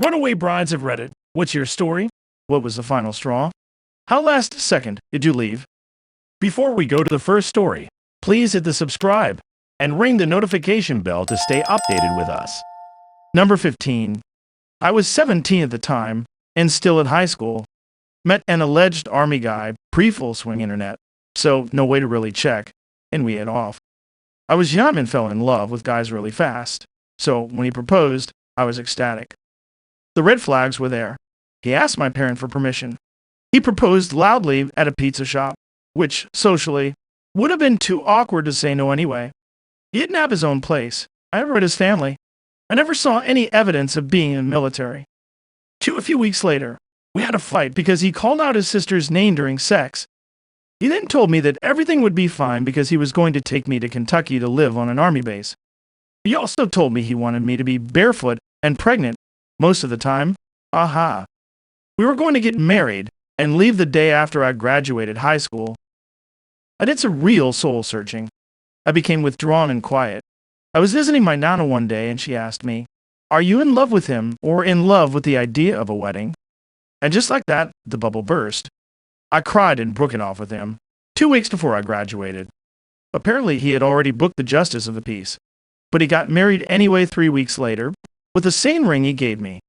Runaway brides of Reddit. What's your story? What was the final straw? How last second did you leave? Before we go to the first story, please hit the subscribe and ring the notification bell to stay updated with us. Number 15. I was 17 at the time and still in high school. Met an alleged army guy pre-full swing internet, so no way to really check, and we hit off. I was young and fell in love with guys really fast, so when he proposed, I was ecstatic. The red flags were there. He asked my parent for permission. He proposed loudly at a pizza shop, which, socially, would have been too awkward to say no anyway. He didn't have his own place. I never met his family. I never saw any evidence of being in the military. A few weeks later, we had a fight because he called out his sister's name during sex. He then told me that everything would be fine because he was going to take me to Kentucky to live on an army base. He also told me he wanted me to be barefoot and pregnant most of the time. Aha. We were going to get married and leave the day after I graduated high school. I did some real soul searching. I became withdrawn and quiet. I was visiting my nana one day and she asked me, "Are you in love with him or in love with the idea of a wedding?" And just like that, the bubble burst. I cried and broke it off with him 2 weeks before I graduated. Apparently he had already booked the justice of the peace. But he got married anyway 3 weeks later, with the same ring he gave me.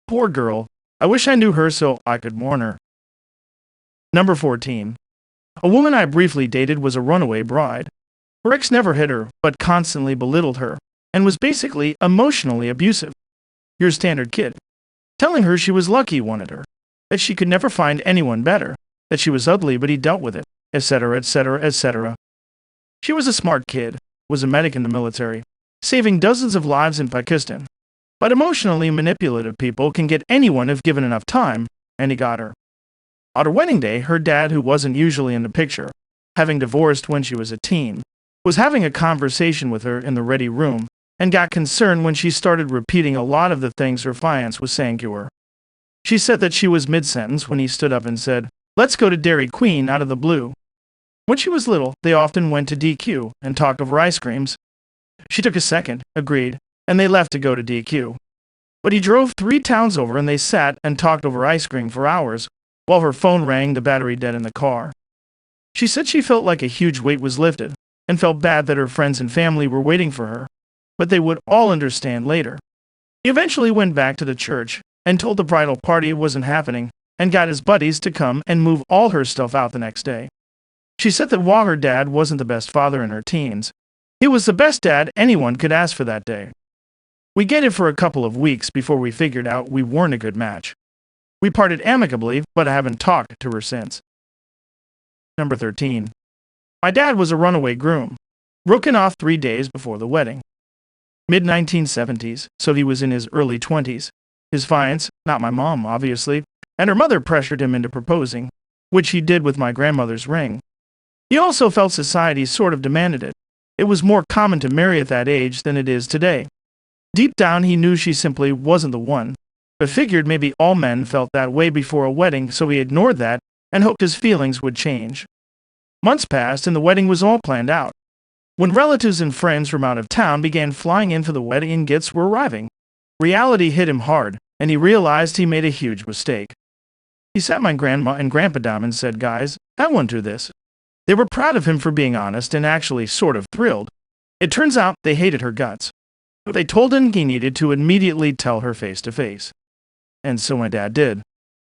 Poor girl. I wish I knew her so I could mourn her. Number 14. A woman I briefly dated was a runaway bride. Her ex never hit her, but constantly belittled her, and was basically emotionally abusive. Your standard kid. Telling her she was lucky he wanted her, that she could never find anyone better, that she was ugly but he dealt with it, etc., etc., etc. She was a smart kid, was a medic in the military, saving dozens of lives in Pakistan. But emotionally manipulative people can get anyone if given enough time, and he got her. On her wedding day, her dad, who wasn't usually in the picture, having divorced when she was a teen, was having a conversation with her in the ready room and got concerned when she started repeating a lot of the things her fiance was saying to her. She said that she was mid-sentence when he stood up and said, "Let's go to Dairy Queen," out of the blue. When she was little, they often went to DQ and talked over ice creams. She took a second, agreed, and they left to go to DQ. But he drove 3 towns over and they sat and talked over ice cream for hours while her phone rang, the battery dead in the car. She said she felt like a huge weight was lifted and felt bad that her friends and family were waiting for her, but they would all understand later. He eventually went back to the church and told the bridal party it wasn't happening and got his buddies to come and move all her stuff out the next day. She said that while her dad wasn't the best father in her teens, he was the best dad anyone could ask for that day. We dated for a couple of weeks before we figured out we weren't a good match. We parted amicably, but I haven't talked to her since. Number 13. My dad was a runaway groom, broken off 3 days before the wedding. Mid-1970s, so he was in his early 20s. His fiance, not my mom, obviously, and her mother pressured him into proposing, which he did with my grandmother's ring. He also felt society sort of demanded it. It was more common to marry at that age than it is today. Deep down, he knew she simply wasn't the one, but figured maybe all men felt that way before a wedding, so he ignored that and hoped his feelings would change. Months passed and the wedding was all planned out. When relatives and friends from out of town began flying in for the wedding and gifts were arriving, reality hit him hard, and he realized he made a huge mistake. He sat my grandma and grandpa down and said, "Guys, I won't do this." They were proud of him for being honest and actually sort of thrilled. It turns out they hated her guts. But they told him he needed to immediately tell her face to face. And so my dad did.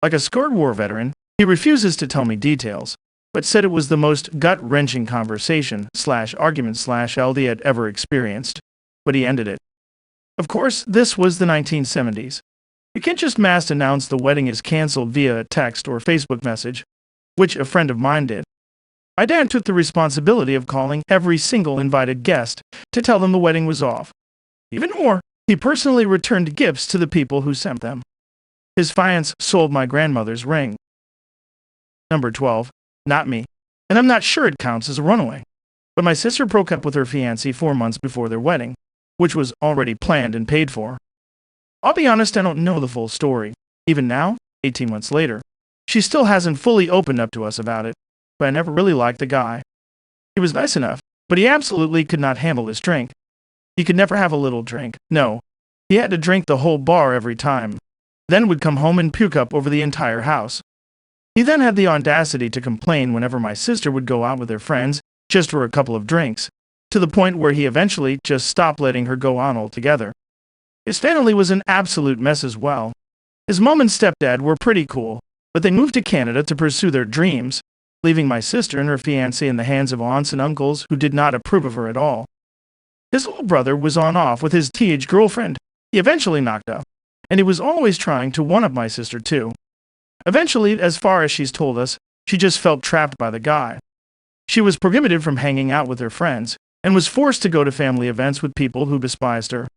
Like a scarred war veteran, he refuses to tell me details, but said it was the most gut-wrenching conversation/argument/LD he had ever experienced. But he ended it. Of course, this was the 1970s. You can't just mass announce the wedding is canceled via a text or Facebook message, which a friend of mine did. My dad took the responsibility of calling every single invited guest to tell them the wedding was off. Even more, he personally returned gifts to the people who sent them. His fiance sold my grandmother's ring. Number 12. Not me. And I'm not sure it counts as a runaway. But my sister broke up with her fiancé 4 months before their wedding, which was already planned and paid for. I'll be honest, I don't know the full story. Even now, 18 months later, she still hasn't fully opened up to us about it, but I never really liked the guy. He was nice enough, but he absolutely could not handle his drink. He could never have a little drink. No, he had to drink the whole bar every time. then would come home and puke up over the entire house. He then had the audacity to complain whenever my sister would go out with her friends just for a couple of drinks, to the point where he eventually just stopped letting her go on altogether. His family was an absolute mess as well. His mom and stepdad were pretty cool, but they moved to Canada to pursue their dreams, leaving my sister and her fiancé in the hands of aunts and uncles who did not approve of her at all. His little brother was on off with his teenage girlfriend. He eventually knocked up, and he was always trying to one-up my sister too. Eventually, as far as she's told us, she just felt trapped by the guy. She was prohibited from hanging out with her friends, and was forced to go to family events with people who despised her.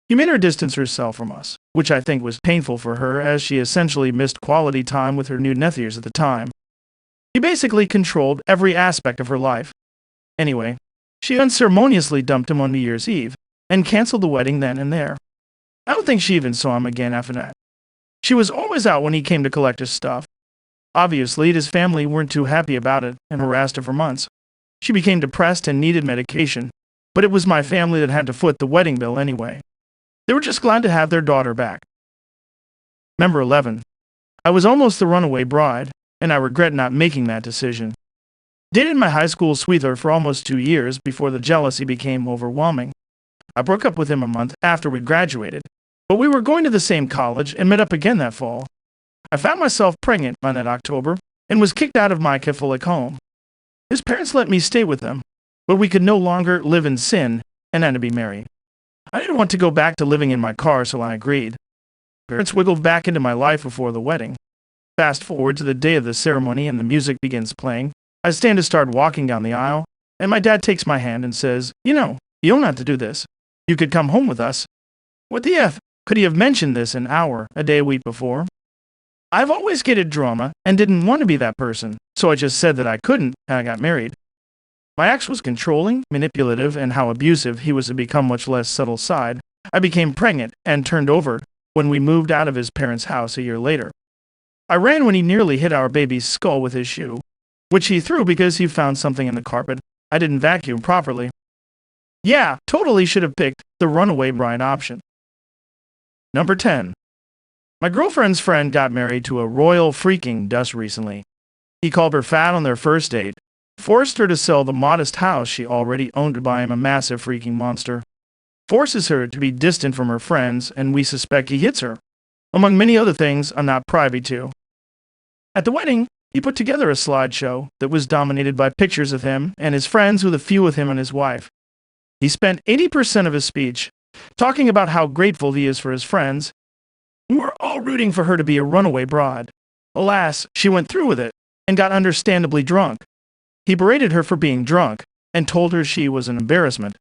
He made her distance herself from us, which I think was painful for her as she essentially missed quality time with her new nephews at the time. He basically controlled every aspect of her life. Anyway, she unceremoniously dumped him on New Year's Eve, and canceled the wedding then and there. I don't think she even saw him again after that. She was always out when he came to collect his stuff. Obviously, his family weren't too happy about it and harassed her for months. She became depressed and needed medication, but it was my family that had to foot the wedding bill anyway. They were just glad to have their daughter back. Number 11. I was almost the runaway bride, and I regret not making that decision. Dated my high school sweetheart for almost 2 years before the jealousy became overwhelming. I broke up with him a month after we graduated, but we were going to the same college and met up again that fall. I found myself pregnant by that October and was kicked out of my Catholic home. His parents let me stay with them, but we could no longer live in sin and had to be married. I didn't want to go back to living in my car, so I agreed. Parents wiggled back into my life before the wedding. Fast forward to the day of the ceremony and the music begins playing. I stand to start walking down the aisle, and my dad takes my hand and says, you don't have to do this. You could come home with us. What the F? Could he have mentioned this an hour, a day, a week before? I've always hated drama and didn't want to be that person, so I just said that I couldn't, and I got married. My ex was controlling, manipulative, and how abusive he was to become much less subtle side. I became pregnant and turned over when we moved out of his parents' house a year later. I ran when he nearly hit our baby's skull with his shoe, which he threw because he found something in the carpet. I didn't vacuum properly. Yeah, totally should have picked the runaway bride option. Number 10. My girlfriend's friend got married to a royal freaking dust recently. He called her fat on their first date, forced her to sell the modest house she already owned to buy him a massive freaking monster, forces her to be distant from her friends, and we suspect he hits her, among many other things I'm not privy to. At the wedding, he put together a slideshow that was dominated by pictures of him and his friends with a few with him and his wife. He spent 80% of his speech talking about how grateful he is for his friends. We were all rooting for her to be a runaway bride. Alas, she went through with it and got understandably drunk. He berated her for being drunk and told her she was an embarrassment,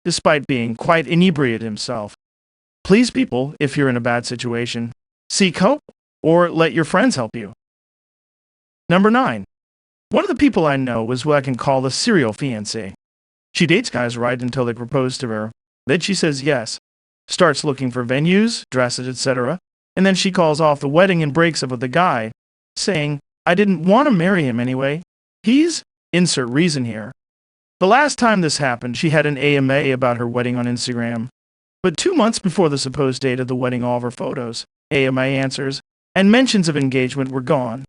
despite being quite inebriated himself. Please, people, if you're in a bad situation, seek help or let your friends help you. Number 9. One of the people I know was what I can call the serial fiancé. She dates guys right until they propose to her. Then she says yes, starts looking for venues, dresses, etc., and then she calls off the wedding and breaks up with the guy, saying, I didn't want to marry him anyway. He's... insert reason here. The last time this happened, she had an AMA about her wedding on Instagram. But 2 months before the supposed date of the wedding, all of her photos, AMA answers, and mentions of engagement were gone.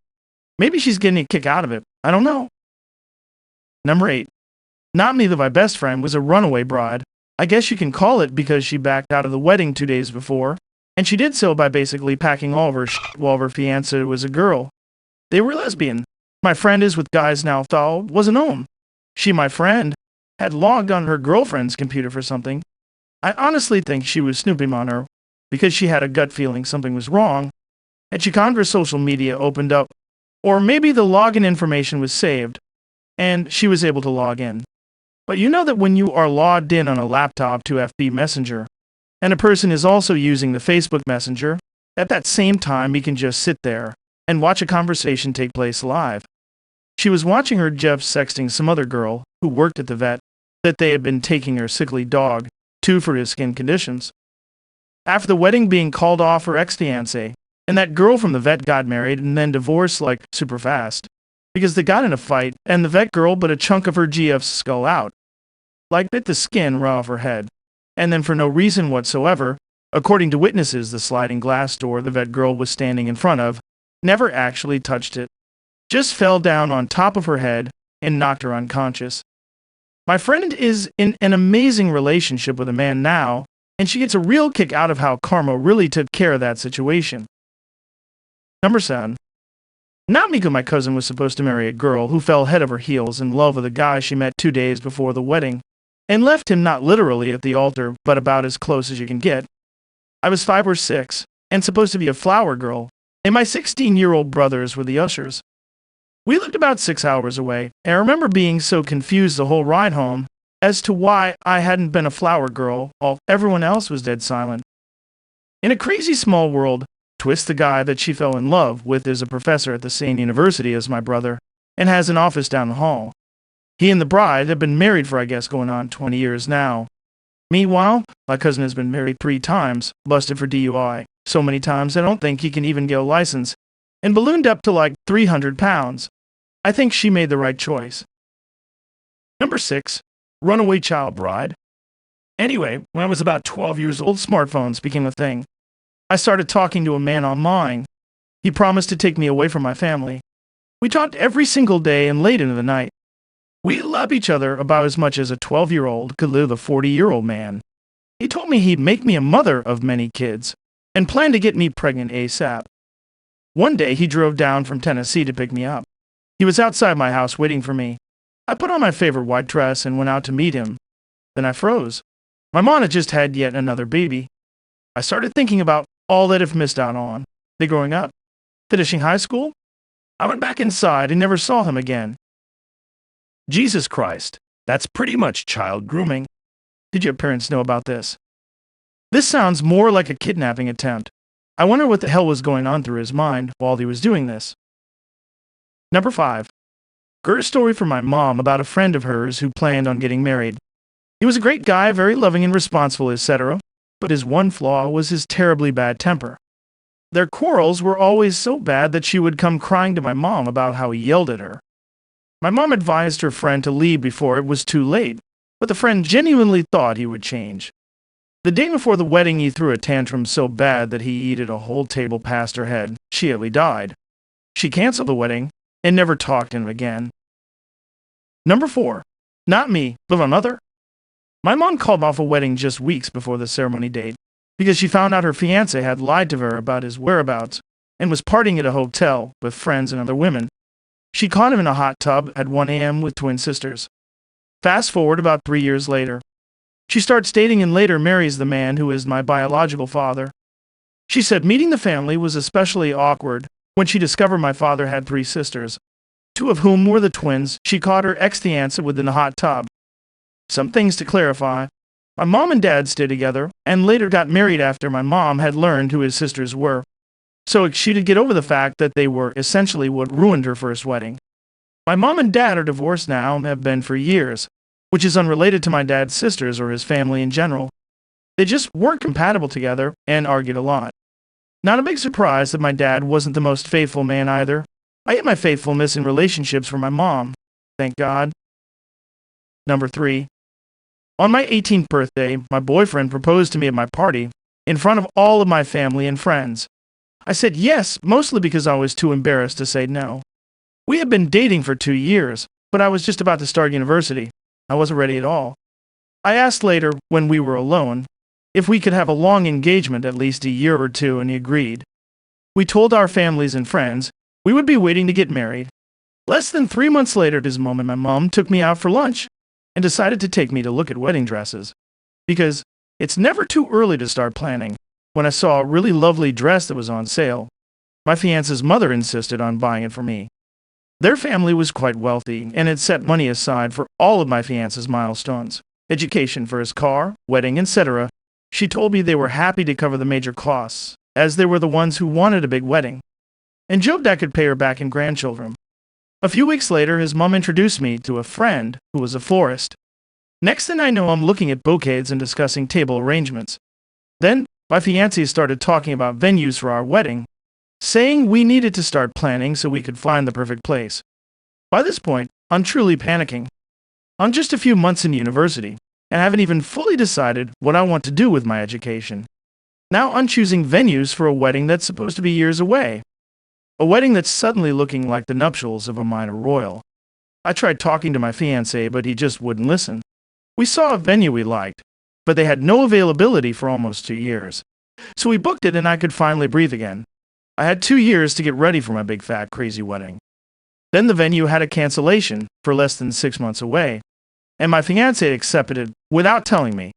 Maybe she's getting a kick out of it. I don't know. Number 8. Not me, that my best friend was a runaway bride. I guess you can call it because she backed out of the wedding 2 days before, and she did so by basically packing all of her shit while her fiancé was a girl. They were lesbian. My friend is with guys now, thought wasn't home. She, my friend, had logged on her girlfriend's computer for something. I honestly think she was snooping on her because she had a gut feeling something was wrong, and she conned her social media opened up, or maybe the login information was saved, and she was able to log in. But you know that when you are logged in on a laptop to FB Messenger, and a person is also using the Facebook Messenger, at that same time he can just sit there and watch a conversation take place live. She was watching her Jeff sexting some other girl who worked at the vet that they had been taking her sickly dog to for his skin conditions. After the wedding being called off, her ex-fiancé and that girl from the vet got married and then divorced like super fast because they got in a fight and the vet girl bit a chunk of her GF's skull out, like bit the skin raw off her head, and then for no reason whatsoever, According to witnesses, the sliding glass door the vet girl was standing in front of never actually touched it, just fell down on top of her head and knocked her unconscious. My friend is in an amazing relationship with a man now, and she gets a real kick out of how karma really took care of that situation. Number 7. Namiko, my cousin, was supposed to marry a girl who fell head over heels in love with a guy she met 2 days before the wedding, and left him not literally at the altar, but about as close as you can get. I was 5 or 6, and supposed to be a flower girl, and my 16-year-old brothers were the ushers. We lived about 6 hours away, and I remember being so confused the whole ride home as to why I hadn't been a flower girl while everyone else was dead silent. In a crazy small world, twist, the guy that she fell in love with is a professor at the same university as my brother, and has an office down the hall. He and the bride have been married for, I guess, going on 20 years now. Meanwhile, my cousin has been married 3 times, busted for DUI, so many times I don't think he can even get a license, and ballooned up to like 300 pounds. I think she made the right choice. Number 6. Runaway child bride. Anyway, when I was about 12 years old, smartphones became a thing. I started talking to a man online. He promised to take me away from my family. We talked every single day and late into the night. We loved each other about as much as a 12-year-old could live a 40-year-old man. He told me he'd make me a mother of many kids, and planned to get me pregnant ASAP. One day he drove down from Tennessee to pick me up. He was outside my house waiting for me. I put on my favorite white dress and went out to meet him. Then I froze. My mom had just had yet another baby. I started thinking about all that I've missed out on. They growing up, finishing high school. I went back inside and never saw him again. Jesus Christ, that's pretty much child grooming. Did your parents know about this? This sounds more like a kidnapping attempt. I wonder what the hell was going on through his mind while he was doing this. Number 5. Heard a story from my mom about a friend of hers who planned on getting married. He was a great guy, very loving and responsible, etc., but his one flaw was his terribly bad temper. Their quarrels were always so bad that she would come crying to my mom about how he yelled at her. My mom advised her friend to leave before it was too late, but the friend genuinely thought he would change. The day before the wedding, he threw a tantrum so bad that he yeeted a whole table past her head. She nearly died. She canceled the wedding and never talked to him again. Number 4. Not me, but my mother. My mom called off a wedding just weeks before the ceremony date because she found out her fiancé had lied to her about his whereabouts and was partying at a hotel with friends and other women. She caught him in a hot tub at 1 a.m. with twin sisters. Fast forward about 3 years later. She starts dating and later marries the man who is my biological father. She said meeting the family was especially awkward when she discovered my father had 3 sisters, 2 of whom were the twins. She caught her ex-fiancé within the hot tub. Some things to clarify. My mom and dad stayed together and later got married after my mom had learned who his sisters were. So she could get over the fact that they were essentially what ruined her first wedding. My mom and dad are divorced now and have been for years, which is unrelated to my dad's sisters or his family in general. They just weren't compatible together and argued a lot. Not a big surprise that my dad wasn't the most faithful man either. I get my faithfulness in relationships from my mom. Thank God. Number 3. On my 18th birthday, my boyfriend proposed to me at my party, in front of all of my family and friends. I said yes, mostly because I was too embarrassed to say no. We had been dating for 2 years, but I was just about to start university. I wasn't ready at all. I asked later, when we were alone, if we could have a long engagement, at least a year or 2, and he agreed. We told our families and friends we would be waiting to get married. Less than 3 months later at this moment, my mom took me out for lunch and decided to take me to look at wedding dresses. Because it's never too early to start planning. When I saw a really lovely dress that was on sale, my fiance's mother insisted on buying it for me. Their family was quite wealthy and had set money aside for all of my fiance's milestones. Education for his car, wedding, etc. She told me they were happy to cover the major costs, as they were the ones who wanted a big wedding, and joked I could pay her back in grandchildren. A few weeks later, his mom introduced me to a friend who was a florist. Next thing I know, I'm looking at bouquets and discussing table arrangements. Then, my fiancé started talking about venues for our wedding, saying we needed to start planning so we could find the perfect place. By this point, I'm truly panicking. I'm just a few months in university, and haven't even fully decided what I want to do with my education. Now I'm choosing venues for a wedding that's supposed to be years away. A wedding that's suddenly looking like the nuptials of a minor royal. I tried talking to my fiancé, but he just wouldn't listen. We saw a venue we liked, but they had no availability for almost 2 years. So we booked it and I could finally breathe again. I had 2 years to get ready for my big fat crazy wedding. Then the venue had a cancellation for less than 6 months away, and my fiancé accepted it without telling me.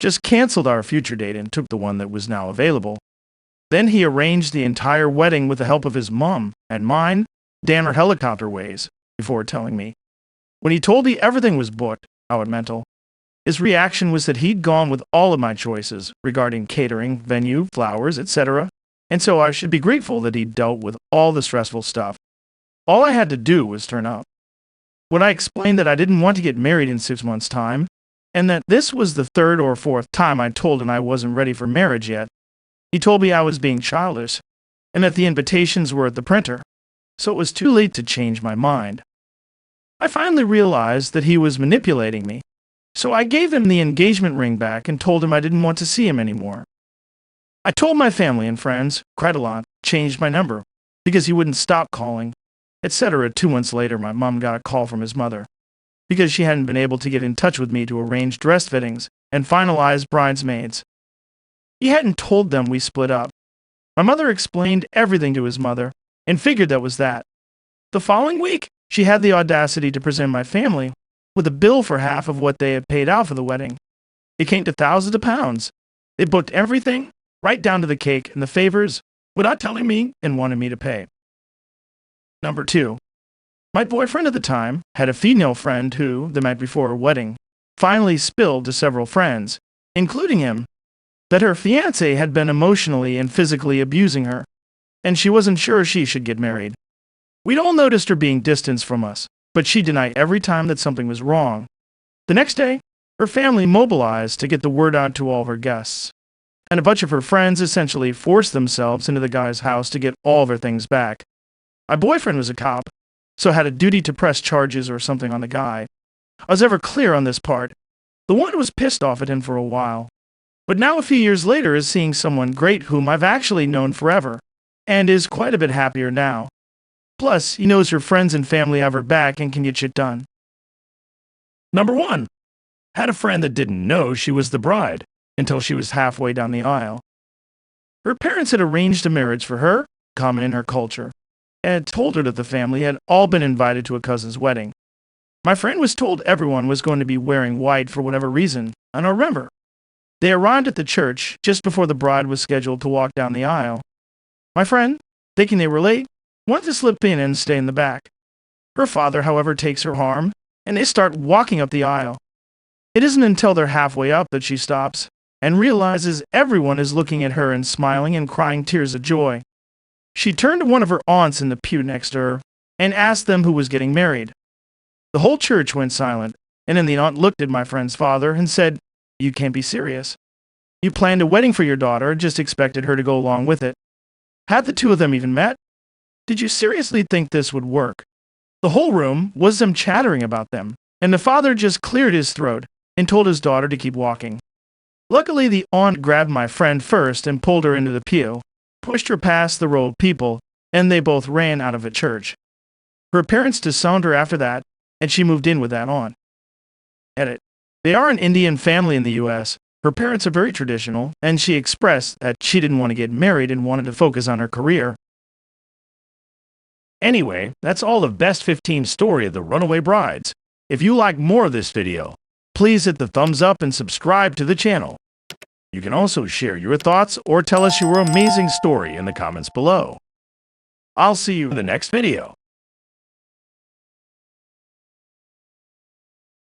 Just canceled our future date and took the one that was now available. Then he arranged the entire wedding with the help of his mom and mine, Dan or helicopter ways, before telling me. When he told me everything was booked, I went mental. His reaction was that he'd gone with all of my choices regarding catering, venue, flowers, etc., and so I should be grateful that he'd dealt with all the stressful stuff. All I had to do was turn up. When I explained that I didn't want to get married in 6 months' time, and that this was the 3rd or 4th time I told him I wasn't ready for marriage yet, he told me I was being childish, and that the invitations were at the printer, so it was too late to change my mind. I finally realized that he was manipulating me, so I gave him the engagement ring back and told him I didn't want to see him anymore. I told my family and friends, cried a lot, changed my number, because he wouldn't stop calling, etc. 2 months later, my mom got a call from his mother, because she hadn't been able to get in touch with me to arrange dress fittings and finalize bridesmaids. He hadn't told them we split up. My mother explained everything to his mother and figured that was that. The following week, she had the audacity to present my family with a bill for half of what they had paid out for the wedding. It came to thousands of pounds. They booked everything, right down to the cake and the favors, without telling me and wanted me to pay. Number 2. My boyfriend at the time had a female friend who, the night before her wedding, finally spilled to several friends, including him, that her fiancé had been emotionally and physically abusing her, and she wasn't sure she should get married. We'd all noticed her being distanced from us, but she denied every time that something was wrong. The next day, her family mobilized to get the word out to all of her guests, and a bunch of her friends essentially forced themselves into the guy's house to get all of her things back. My boyfriend was a cop, so had a duty to press charges or something on the guy. I was ever clear on this part. The one was pissed off at him for a while, but now a few years later is seeing someone great whom I've actually known forever, and is quite a bit happier now. Plus, he knows her friends and family have her back and can get shit done. Number 1. Had a friend that didn't know she was the bride until she was halfway down the aisle. Her parents had arranged a marriage for her, common in her culture, and had told her that the family had all been invited to a cousin's wedding. My friend was told everyone was going to be wearing white for whatever reason, I don't remember. They arrived at the church just before the bride was scheduled to walk down the aisle. My friend, thinking they were late, wanted to slip in and stay in the back. Her father, however, takes her arm, and they start walking up the aisle. It isn't until they're halfway up that she stops and realizes everyone is looking at her and smiling and crying tears of joy. She turned to one of her aunts in the pew next to her and asked them who was getting married. The whole church went silent, and then the aunt looked at my friend's father and said, "You can't be serious. You planned a wedding for your daughter and just expected her to go along with it. Had the two of them even met? Did you seriously think this would work?" The whole room was them chattering about them, and the father just cleared his throat and told his daughter to keep walking. Luckily, the aunt grabbed my friend first and pulled her into the pew, pushed her past the row of people, and they both ran out of the church. Her parents disowned her after that, and she moved in with that aunt. Edit. They are an Indian family in the U.S. Her parents are very traditional, and she expressed that she didn't want to get married and wanted to focus on her career. Anyway, that's all of Best 15 story of the Runaway Brides. If you like more of this video, please hit the thumbs up and subscribe to the channel. You can also share your thoughts or tell us your amazing story in the comments below. I'll see you in the next video.